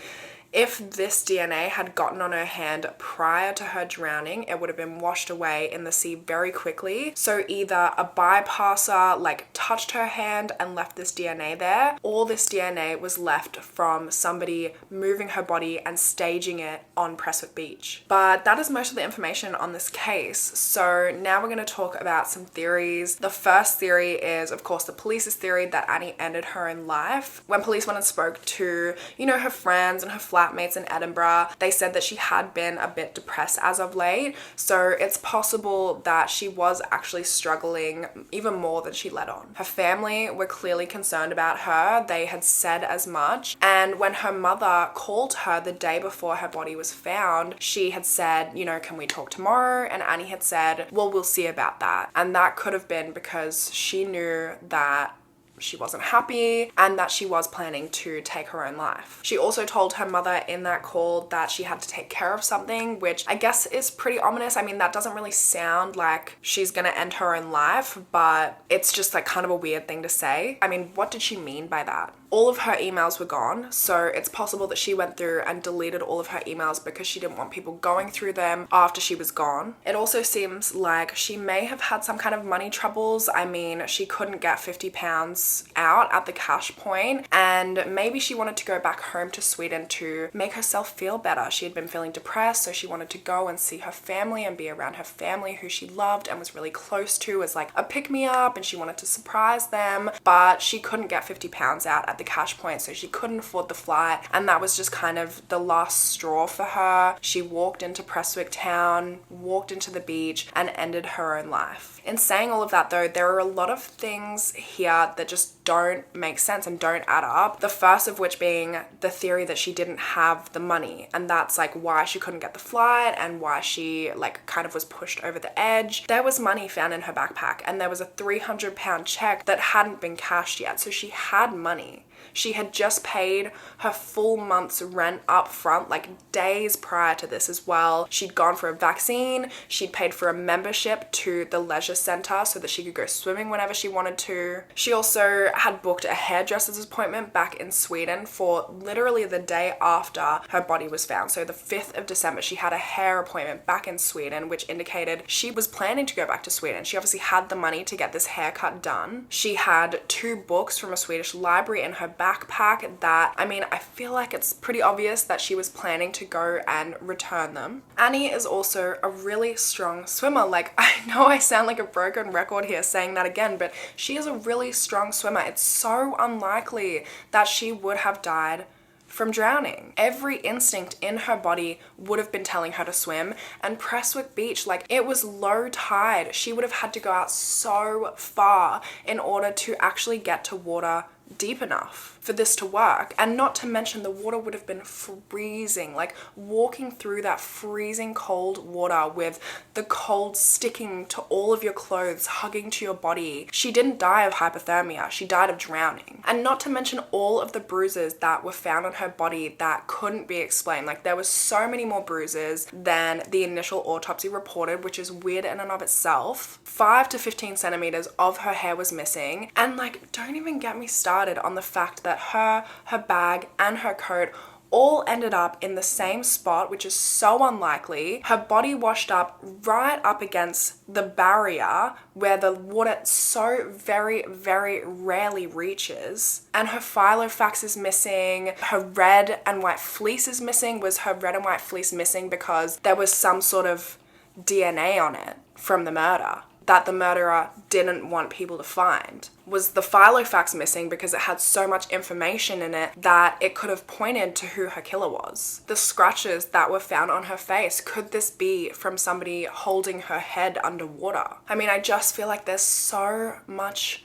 if this DNA had gotten on her hand prior to her drowning, it would have been washed away in the sea very quickly. So either a bypasser like touched her hand and left this DNA there, or this DNA was left from somebody moving her body and staging it on Prestwick Beach. But that is most of the information on this case. So now we're going to talk about some theories. The first theory is, of course, the police's theory that Annie ended her own life. When police went and spoke to, her friends and her flatmates in Edinburgh, they said that she had been a bit depressed as of late, so it's possible that she was actually struggling even more than she let on. Her family were clearly concerned about her. They had said as much, and when her mother called her the day before her body was found, she had said, can we talk tomorrow? And Annie had said, well, we'll see about that. And that could have been because she knew that she wasn't happy and that she was planning to take her own life. She also told her mother in that call that she had to take care of something, which I guess is pretty ominous. I mean, that doesn't really sound like she's gonna end her own life, but it's just like kind of a weird thing to say. I mean, what did she mean by that? All of her emails were gone, so it's possible that she went through and deleted all of her emails because she didn't want people going through them after she was gone. It also seems like she may have had some kind of money troubles. I mean, she couldn't get £50 out at the cash point, and maybe she wanted to go back home to Sweden to make herself feel better. She had been feeling depressed, so she wanted to go and see her family and be around her family who she loved and was really close to as like a pick-me-up, and she wanted to surprise them, but she couldn't get £50 out at the cash point, so she couldn't afford the flight, and that was just kind of the last straw for her. She walked into Prestwick town, walked into the beach, and ended her own life. In saying all of that though, there are a lot of things here that just don't make sense and don't add up. The first of which being the theory that she didn't have the money, and that's like why she couldn't get the flight and why she like kind of was pushed over the edge. There was money found in her backpack, and there was a £300 check that hadn't been cashed yet, so she had money. She had just paid her full month's rent up front, like days prior to this as well. She'd gone for a vaccine. She'd paid for a membership to the leisure centre so that she could go swimming whenever she wanted to. She also had booked a hairdresser's appointment back in Sweden for literally the day after her body was found. So the 5th of December, she had a hair appointment back in Sweden, which indicated she was planning to go back to Sweden. She obviously had the money to get this haircut done. She had 2 books from a Swedish library in her backpack that, I mean, I feel like it's pretty obvious that she was planning to go and return them. Annie is also a really strong swimmer. Like, I know I sound like a broken record here saying that again, but she is a really strong swimmer. It's so unlikely that she would have died from drowning. Every instinct in her body would have been telling her to swim, and Prestwick Beach, like, it was low tide. She would have had to go out so far in order to actually get to water deep enough for this to work. And not to mention the water would have been freezing, like walking through that freezing cold water with the cold sticking to all of your clothes, hugging to your body. She didn't die of hypothermia, she died of drowning. And not to mention all of the bruises that were found on her body that couldn't be explained. Like, there was so many more bruises than the initial autopsy reported, which is weird in and of itself. 5 to 15 centimeters of her hair was missing, and like, don't even get me started on the fact that her bag and her coat all ended up in the same spot, which is so unlikely. Her body washed up right up against the barrier where the water so very, very rarely reaches. And her filofax is missing. Her red and white fleece is missing. Was her red and white fleece missing because there was some sort of DNA on it from the murder that the murderer didn't want people to find? Was the filofax missing because it had so much information in it that it could have pointed to who her killer was? The scratches that were found on her face, could this be from somebody holding her head underwater? I mean, I just feel like there's so much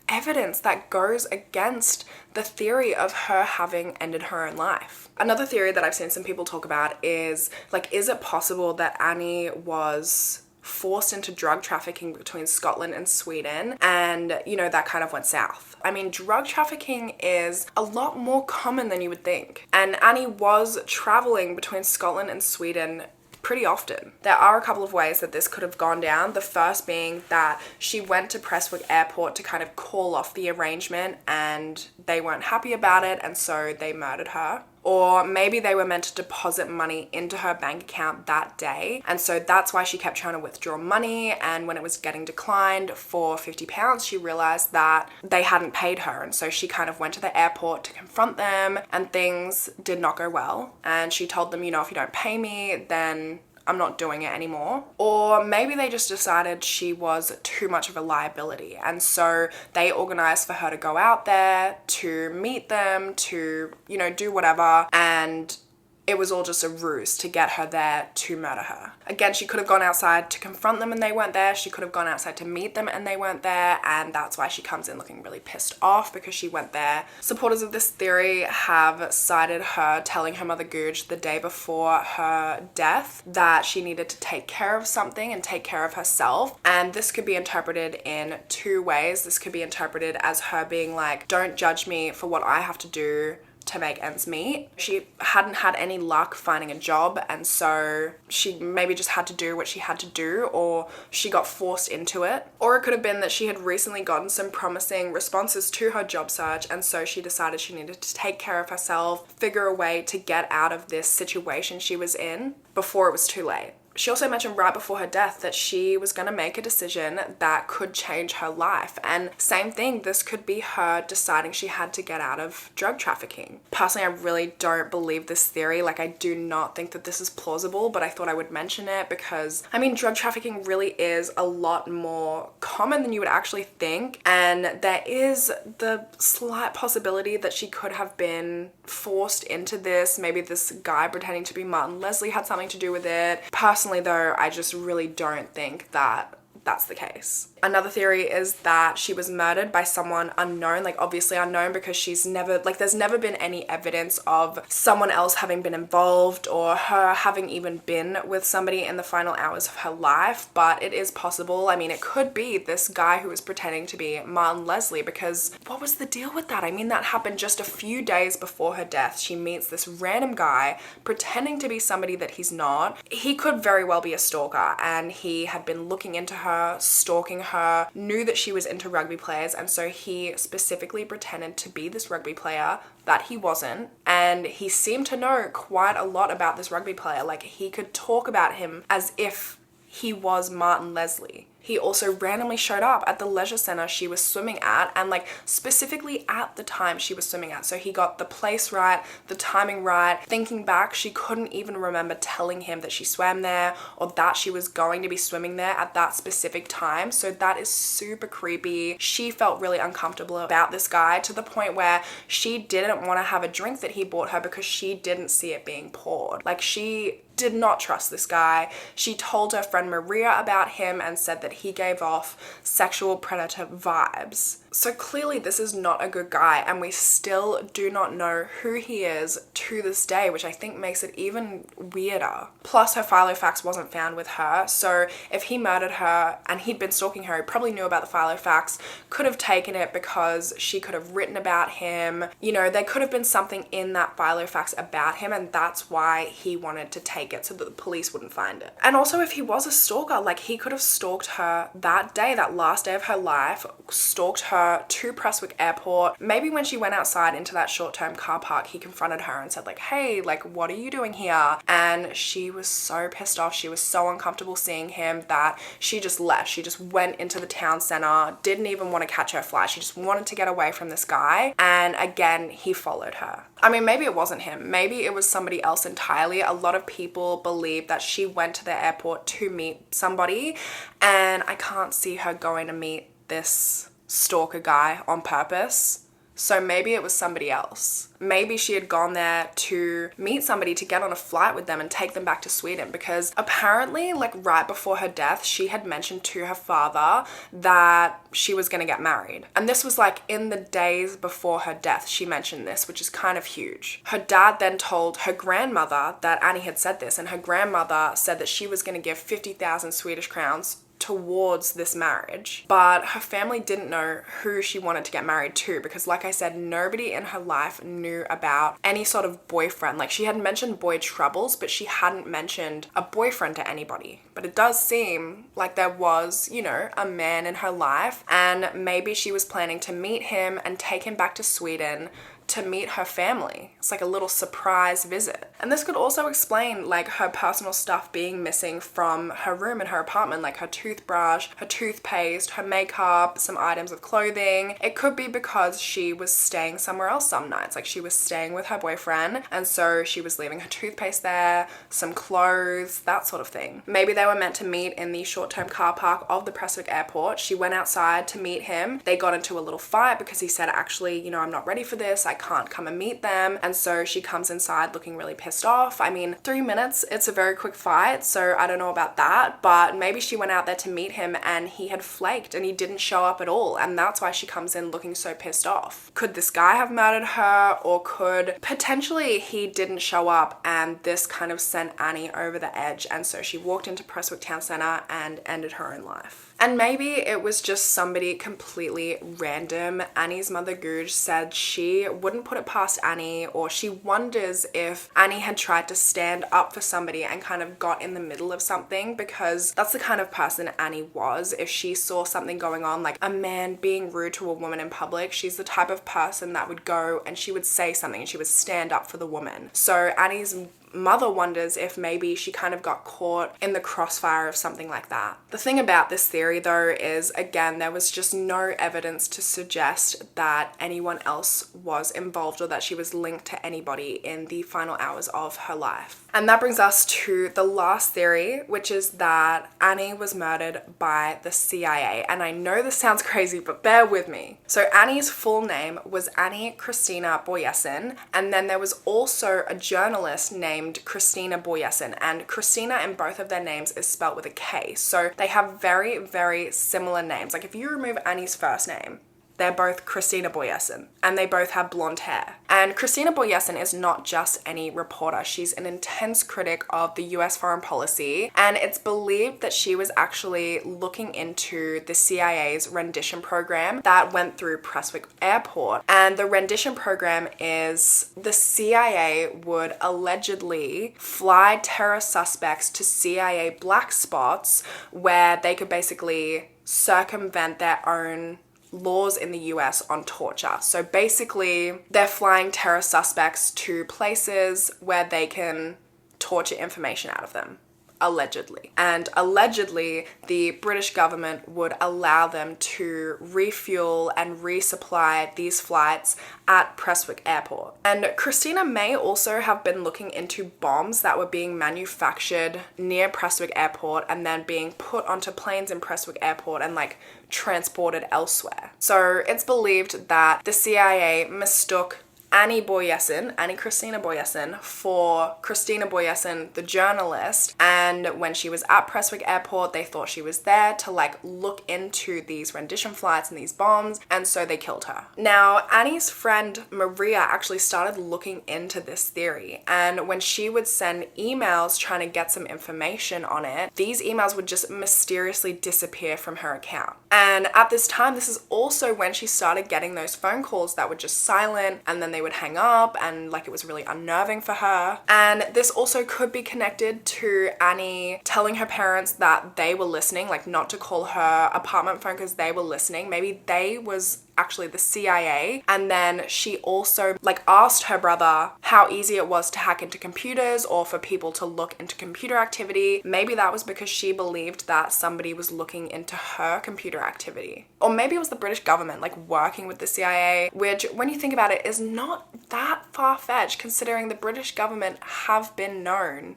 evidence that goes against the theory of her having ended her own life. Another theory that I've seen some people talk about is, like, is it possible that Annie was forced into drug trafficking between Scotland and Sweden, and you know, that kind of went south. I mean, drug trafficking is a lot more common than you would think, and Annie was traveling between Scotland and Sweden pretty often. There are a couple of ways that this could have gone down. The first being that she went to Prestwick Airport to kind of call off the arrangement and they weren't happy about it, and so they murdered her. Or maybe they were meant to deposit money into her bank account that day, and so that's why she kept trying to withdraw money, and when it was getting declined for £50, she realized that they hadn't paid her, and so she kind of went to the airport to confront them, and things did not go well. And she told them, you know, if you don't pay me, then I'm not doing it anymore. Or maybe they just decided she was too much of a liability, and so they organized for her to go out there, to meet them, to, you know, do whatever, and it was all just a ruse to get her there to murder her. Again, she could have gone outside to confront them and they weren't there. She could have gone outside to meet them and they weren't there, and that's why she comes in looking really pissed off, because she went there. Supporters of this theory have cited her telling her mother Googe the day before her death that she needed to take care of something and take care of herself, and this could be interpreted in two ways. This could be interpreted as her being like, don't judge me for what I have to do to make ends meet. She hadn't had any luck finding a job, and so she maybe just had to do what she had to do, or she got forced into it. Or it could have been that she had recently gotten some promising responses to her job search, and so she decided she needed to take care of herself, figure a way to get out of this situation she was in before it was too late. She also mentioned right before her death that she was going to make a decision that could change her life. And same thing, this could be her deciding she had to get out of drug trafficking. Personally, I really don't believe this theory. Like, I do not think that this is plausible, but I thought I would mention it because, I mean, drug trafficking really is a lot more common than you would actually think. And there is the slight possibility that she could have been forced into this. Maybe this guy pretending to be Martin Leslie had something to do with it. Personally, though, I just really don't think that that's the case. Another theory is that she was murdered by someone unknown, like obviously unknown, because she's never, like, there's never been any evidence of someone else having been involved or her having even been with somebody in the final hours of her life, but it is possible. I mean, it could be this guy who was pretending to be Martin Leslie, because what was the deal with that? I mean, that happened just a few days before her death. She meets this random guy pretending to be somebody that he's not. He could very well be a stalker, and he had been looking into her, stalking her, knew that she was into rugby players, and so he specifically pretended to be this rugby player that he wasn't, and he seemed to know quite a lot about this rugby player. Like, he could talk about him as if he was Martin Leslie. He also randomly showed up at the leisure center she was swimming at, and like specifically at the time she was swimming at. So he got the place right, the timing right. Thinking back, she couldn't even remember telling him that she swam there or that she was going to be swimming there at that specific time. So that is super creepy. She felt really uncomfortable about this guy to the point where she didn't want to have a drink that he bought her because she didn't see it being poured. Like, she did not trust this guy. She told her friend Maria about him and said that he gave off sexual predator vibes. So clearly this is not a good guy, and we still do not know who he is to this day, which I think makes it even weirder. Plus, her Filofax wasn't found with her, so if he murdered her and he'd been stalking her, he probably knew about the Filofax, could have taken it because she could have written about him. You know, there could have been something in that Filofax about him, and that's why he wanted to take it so that the police wouldn't find it. And also, if he was a stalker, like, he could have stalked her that day, that last day of her life, stalked her to Prestwick Airport. Maybe when she went outside into that short-term car park, he confronted her and said like, hey, like, what are you doing here? And she was so pissed off. She was so uncomfortable seeing him that she just left. She just went into the town center, didn't even want to catch her flight. She just wanted to get away from this guy. And again, he followed her. I mean, maybe it wasn't him. Maybe it was somebody else entirely. A lot of people believe that she went to the airport to meet somebody, and I can't see her going to meet this stalker guy on purpose. So maybe it was somebody else. Maybe she had gone there to meet somebody, to get on a flight with them and take them back to Sweden, because apparently, like right before her death, she had mentioned to her father that she was going to get married. And this was like in the days before her death, she mentioned this, which is kind of huge. Her dad then told her grandmother that Annie had said this, and her grandmother said that she was going to give 50,000 Swedish crowns towards this marriage. But her family didn't know who she wanted to get married to, because like I said, nobody in her life knew about any sort of boyfriend. Like, she had mentioned boy troubles, but she hadn't mentioned a boyfriend to anybody. But it does seem like there was, you know, a man in her life, and maybe she was planning to meet him and take him back to Sweden to meet her family. It's like a little surprise visit. And this could also explain like her personal stuff being missing from her room in her apartment, like her toothbrush, her toothpaste, her makeup, some items of clothing. It could be because she was staying somewhere else some nights, like she was staying with her boyfriend, and so she was leaving her toothpaste there, some clothes, that sort of thing. Maybe they were meant to meet in the short-term car park of the Prestwick airport. She went outside to meet him. They got into a little fight because he said, actually, you know, I'm not ready for this, I can't come and meet them. And so she comes inside looking really pissed off. I mean, 3 minutes, it's a very quick fight, so I don't know about that, but maybe she went out there to meet him and he had flaked and he didn't show up at all, and that's why she comes in looking so pissed off. Could this guy have murdered her, or could potentially he didn't show up and this kind of sent Annie over the edge, and so she walked into Prestwick Town Centre and ended her own life? And maybe it was just somebody completely random. Annie's mother Guj said she wouldn't put it past Annie, or she wonders if Annie had tried to stand up for somebody and kind of got in the middle of something, because that's the kind of person Annie was. If she saw something going on, like a man being rude to a woman in public, she's the type of person that would go and she would say something and she would stand up for the woman. So Annie's mother wonders if maybe she kind of got caught in the crossfire of something like that. The thing about this theory though is, again, there was just no evidence to suggest that anyone else was involved or that she was linked to anybody in the final hours of her life. And that brings us to the last theory, which is that Annie was murdered by the CIA. And I know this sounds crazy, but bear with me. So Annie's full name was Annie Christina Börjesson, and then there was also a journalist named Christina Börjesson, and Christina in both of their names is spelled with a K. So they have very, very similar names. Like if you remove Annie's first name, they're both Christina Börjesson, and they both have blonde hair. And Christina Börjesson is not just any reporter. She's an intense critic of the US foreign policy, and it's believed that she was actually looking into the CIA's rendition program that went through Prestwick Airport. And the rendition program is the CIA would allegedly fly terror suspects to CIA black spots where they could basically circumvent their own laws in the US on torture. So basically, they're flying terror suspects to places where they can torture information out of them. Allegedly. And allegedly, the British government would allow them to refuel and resupply these flights at Prestwick Airport. And Christina may also have been looking into bombs that were being manufactured near Prestwick Airport and then being put onto planes in Prestwick Airport and like transported elsewhere. So it's believed that the CIA mistook Annie Christina Börjesson for Christina Börjesson, the journalist, and when she was at Prestwick Airport, they thought she was there to like look into these rendition flights and these bombs, and so they killed her. Now, Annie's friend Maria actually started looking into this theory, and when she would send emails trying to get some information on it, these emails would just mysteriously disappear from her account. And at this time, this is also when she started getting those phone calls that were just silent, and then they would hang up, and like it was really unnerving for her. And this also could be connected to Annie telling her parents that they were listening, like not to call her apartment phone because they were listening. Maybe they was actually the CIA, and then she also like asked her brother how easy it was to hack into computers or for people to look into computer activity. Maybe that was because she believed that somebody was looking into her computer activity. Or maybe it was the British government like working with the CIA, which when you think about it is not that far-fetched, considering the British government have been known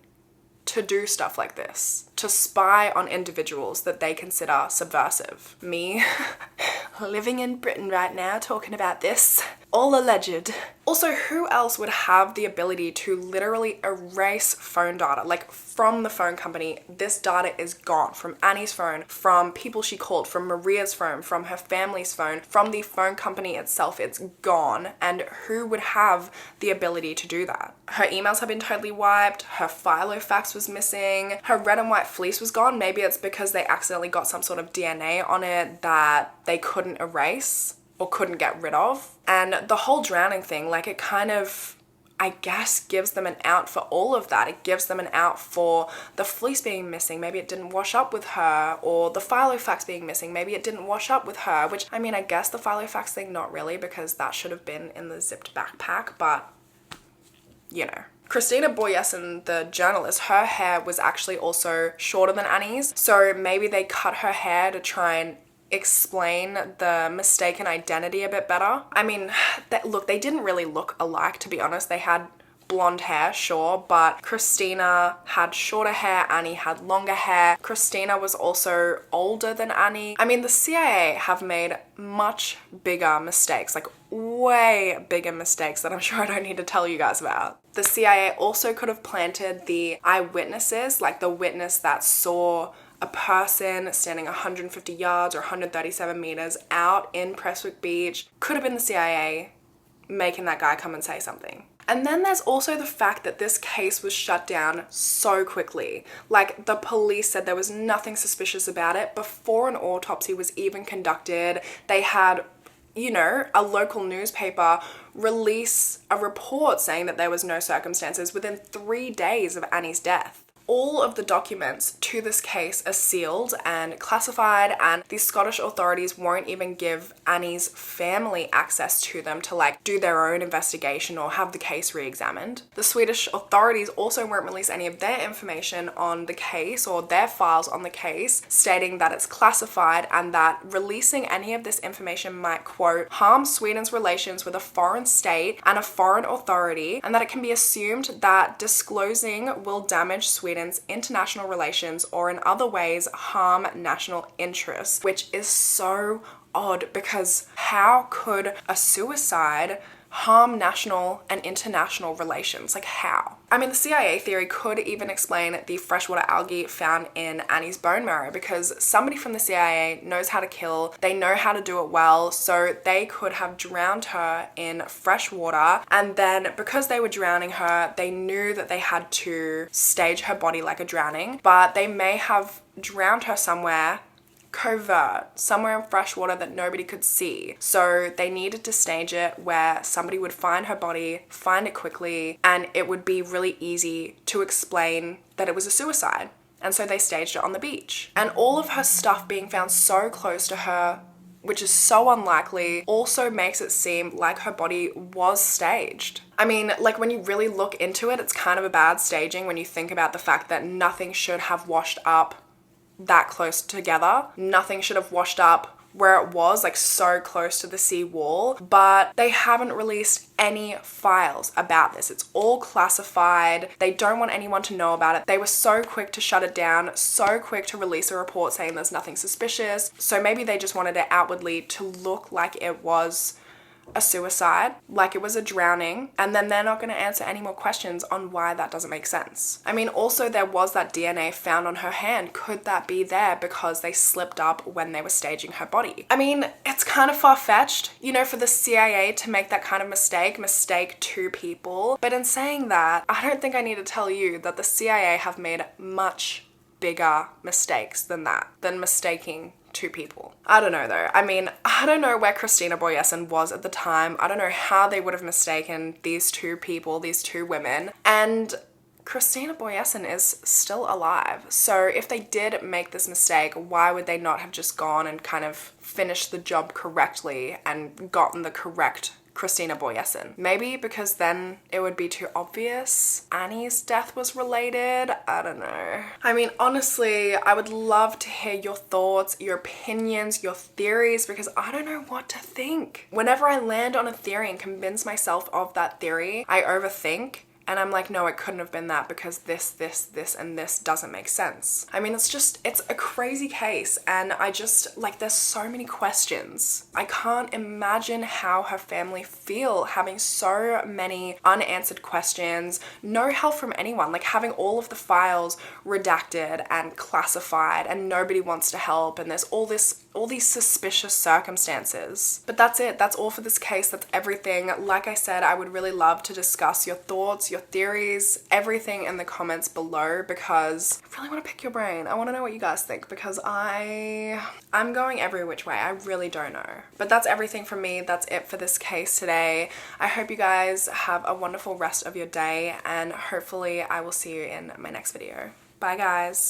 to do stuff like this, to spy on individuals that they consider subversive. Me, living in Britain right now, talking about this. All alleged. Also, who else would have the ability to literally erase phone data? Like, from the phone company, this data is gone. From Annie's phone, from people she called, from Maria's phone, from her family's phone, from the phone company itself, it's gone. And who would have the ability to do that? Her emails have been totally wiped, her Filofax was missing, her red and white fleece was gone. Maybe it's because they accidentally got some sort of DNA on it that they couldn't erase or couldn't get rid of. And the whole drowning thing, like, it kind of, I guess, gives them an out for all of that. It gives them an out for the fleece being missing. Maybe it didn't wash up with her, or the Filofax being missing. Maybe it didn't wash up with her, which, I mean, I guess the Filofax thing, not really, because that should have been in the zipped backpack, but, you know. Christina Börjesson, the journalist, her hair was actually also shorter than Annie's, so maybe they cut her hair to try and explain the mistaken identity a bit better. I mean, look, they didn't really look alike, to be honest. They had blonde hair, sure, but Christina had shorter hair, Annie had longer hair. Christina was also older than Annie. I mean, the CIA have made much bigger mistakes, like way bigger mistakes that I'm sure I don't need to tell you guys about. The CIA also could have planted the eyewitnesses, like the witness that saw a person standing 150 yards or 137 meters out in Prestwick Beach. Could have been the CIA making that guy come and say something. And then there's also the fact that this case was shut down so quickly. Like, the police said there was nothing suspicious about it before an autopsy was even conducted. They had, you know, a local newspaper release a report saying that there was no circumstances within 3 days of Annie's death. All of the documents to this case are sealed and classified, and the Scottish authorities won't even give Annie's family access to them to, like, do their own investigation or have the case re-examined. The Swedish authorities also won't release any of their information on the case or their files on the case, stating that it's classified and that releasing any of this information might, quote, harm Sweden's relations with a foreign state and a foreign authority, and that it can be assumed that disclosing will damage Sweden's international relations or in other ways harm national interests, which is so odd, because how could a suicide harm national and international relations? Like, how? I mean, the CIA theory could even explain the freshwater algae found in Annie's bone marrow, because somebody from the CIA knows how to kill, they know how to do it well, so they could have drowned her in fresh water, and then because they were drowning her, they knew that they had to stage her body like a drowning, but they may have drowned her somewhere covert, somewhere in fresh water that nobody could see. So they needed to stage it where somebody would find her body, find it quickly, and it would be really easy to explain that it was a suicide. And so they staged it on the beach. And all of her stuff being found so close to her, which is so unlikely, also makes it seem like her body was staged. I mean, like, when you really look into it, it's kind of a bad staging when you think about the fact that nothing should have washed up that close together. Nothing should have washed up where it was, like, so close to the sea wall, but they haven't released any files about this. It's all classified. They don't want anyone to know about it. They were so quick to shut it down, so quick to release a report saying there's nothing suspicious. So maybe they just wanted it outwardly to look like it was a suicide, like it was a drowning, and then they're not going to answer any more questions on why that doesn't make sense. I mean, also there was that DNA found on her hand. Could that be there because they slipped up when they were staging her body? I mean, it's kind of far-fetched, you know, for the CIA to make that kind of mistake two people. But in saying that, I don't think I need to tell you that the CIA have made much bigger mistakes than that, than mistaking two people. I don't know though. I mean, I don't know where Christina Börjesson was at the time. I don't know how they would have mistaken these two people, these two women. And Christina Börjesson is still alive. So if they did make this mistake, why would they not have just gone and kind of finished the job correctly and gotten the correct Christina Börjesson? Maybe because then it would be too obvious Annie's death was related. I don't know. I mean, honestly, I would love to hear your thoughts, your opinions, your theories, because I don't know what to think. Whenever I land on a theory and convince myself of that theory, I overthink And I'm like, no, it couldn't have been that because this, and this doesn't make sense. I mean, it's a crazy case, and I just, like, there's so many questions. I can't imagine how her family feel having so many unanswered questions, no help from anyone, like having all of the files redacted and classified and nobody wants to help, and there's all these suspicious circumstances. But that's it. That's all for this case. That's everything. Like I said, I would really love to discuss your thoughts, your theories, everything in the comments below, because I really want to pick your brain. I want to know what you guys think, because I'm going every which way. I really don't know. But that's everything from me. That's it for this case today. I hope you guys have a wonderful rest of your day, and hopefully I will see you in my next video. Bye guys.